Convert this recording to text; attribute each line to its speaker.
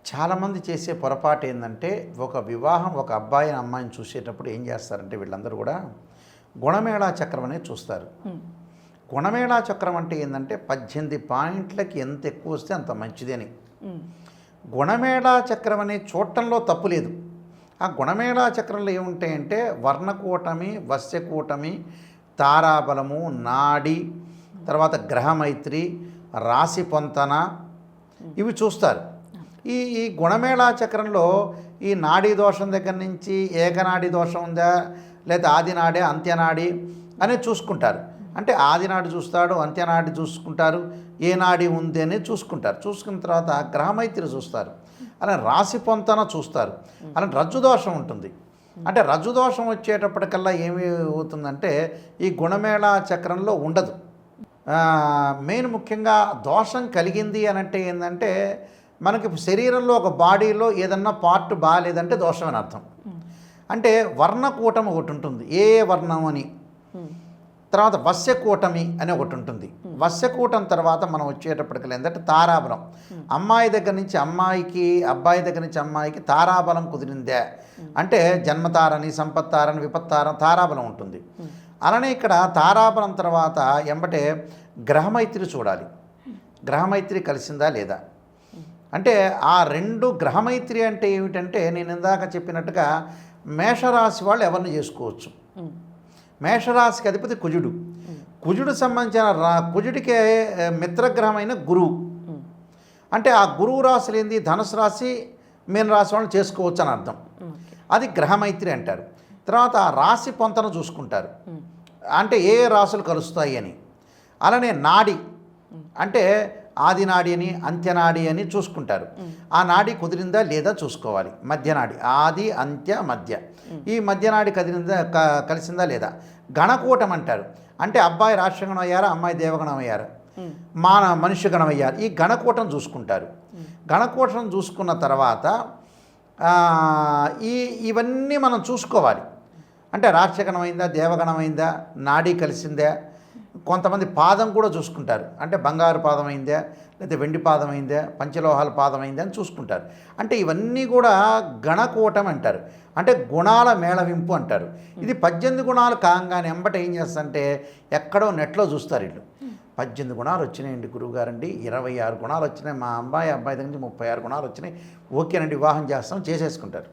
Speaker 1: చాలామంది చేసే పొరపాటు ఏంటంటే ఒక వివాహం ఒక అబ్బాయిని అమ్మాయిని చూసేటప్పుడు ఏం చేస్తారంటే వీళ్ళందరూ కూడా గుణమేళా చక్రం అనేది చూస్తారు. గుణమేళా చక్రం అంటే ఏంటంటే 18 పాయింట్లకి ఎంత ఎక్కువ వస్తే అంత మంచిది అని. గుణమేళా చక్రం అనేది చూడటంలో తప్పు లేదు. ఆ గుణమేళా చక్రంలో ఏముంటాయంటే వర్ణకూటమి, వశ్యకూటమి, తారాబలము, నాడి, తర్వాత గ్రహమైత్రి, రాశి పొంతన ఇవి చూస్తారు. ఈ గుణమేళా చక్రంలో ఈ నాడీ దోషం దగ్గర నుంచి ఏకనాడి దోషం ఉందా లేదా ఆదినాడే అంత్యనాడి అనేది చూసుకుంటారు. అంటే ఆదినాడి చూస్తాడు, అంత్యనాడి చూసుకుంటారు, ఏ నాడి ఉంది అనేది చూసుకుంటారు. చూసుకున్న తర్వాత గ్రహమైత్రి చూస్తారు, అలా రాశి పొంతన చూస్తారు, అలా రజ్జుదోషం ఉంటుంది. అంటే రజ్జుదోషం వచ్చేటప్పటికల్లా ఏమి అవుతుందంటే ఈ గుణమేళా చక్రంలో ఉండదు. మెయిన్ ముఖ్యంగా దోషం కలిగింది అని అంటే ఏంటంటే మనకి శరీరంలో ఒక బాడీలో ఏదన్నా పార్ట్ బాగాలేదంటే దోషం అని అర్థం. అంటే వర్ణకూటమి ఒకటి ఉంటుంది, ఏ వర్ణం అని. తర్వాత వశ్యకూటమి అని ఒకటి ఉంటుంది. వశ్యకూటం తర్వాత మనం వచ్చేటప్పటికి ఏంటంటే తారాబలం. అమ్మాయి దగ్గర నుంచి అమ్మాయికి, అబ్బాయి దగ్గర నుంచి అమ్మాయికి తారాబలం కుదిరిందే అంటే జన్మతారని, సంపత్తారని, విపత్తారని తారాబలం ఉంటుంది. అలానే ఇక్కడ తారాబలం తర్వాత ఎంబటే గ్రహమైత్రి చూడాలి. గ్రహమైత్రి కలిసిందా లేదా అంటే ఆ రెండు గ్రహమైత్రి అంటే ఏమిటంటే నేను ఇందాక చెప్పినట్టుగా మేషరాశి వాళ్ళు ఎవరిని చేసుకోవచ్చు. మేషరాశికి అధిపతి కుజుడు. కుజుడు సంబంధించిన కుజుడికే మిత్రగ్రహమైన గురువు. అంటే ఆ గురువు రాశులు ఏంది ధనుసు రాశి, మీన రాశి వాళ్ళని చేసుకోవచ్చు అని అర్థం. అది గ్రహమైత్రి అంటారు. తర్వాత ఆ రాశి పొంతన చూసుకుంటారు, అంటే ఏ రాశులు కలుస్తాయి అని. అలానే నాడి అంటే ఆదినాడి అని అంత్యనాడి అని చూసుకుంటారు. ఆ నాడి కుదిరిందా లేదా చూసుకోవాలి. మధ్యనాడి, ఆది అంత్య మధ్య, ఈ మధ్యనాడి కలిసిందా లేదా. గణకూటం అంటారు, అంటే అబ్బాయి రాష్ట్రగణం అయ్యారా, అమ్మాయి దేవగణం అయ్యారా, మనుష్య గణం అయ్యారు. ఈ గణకూటం చూసుకుంటారు. గణకూటం చూసుకున్న తర్వాత ఇవన్నీ మనం చూసుకోవాలి. అంటే రాష్ట్రగణం అయిందా, దేవగణం అయిందా, నాడీ కలిసిందా. కొంతమంది పాదం కూడా చూసుకుంటారు, అంటే బంగారు పాదం అయిందా లేదా వెండి పాదం అయిందా, పంచలోహాల పాదం అయిందా అని చూసుకుంటారు. అంటే ఇవన్నీ కూడా గణకూటం అంటారు, అంటే గుణాల మేళవింపు అంటారు. ఇది 18 గుణాలు కాగానే ఎంబట ఏం చేస్తారంటే ఎక్కడో నెట్లో చూస్తారు. వీళ్ళు 18 గుణాలు వచ్చినాయండి గురువుగారండి, 26 గుణాలు వచ్చినాయి, మా అబ్బాయి దగ్గర నుంచి 36 గుణాలు వచ్చినాయి, ఓకేనండి వివాహం చేస్తాం, చేసేసుకుంటారు.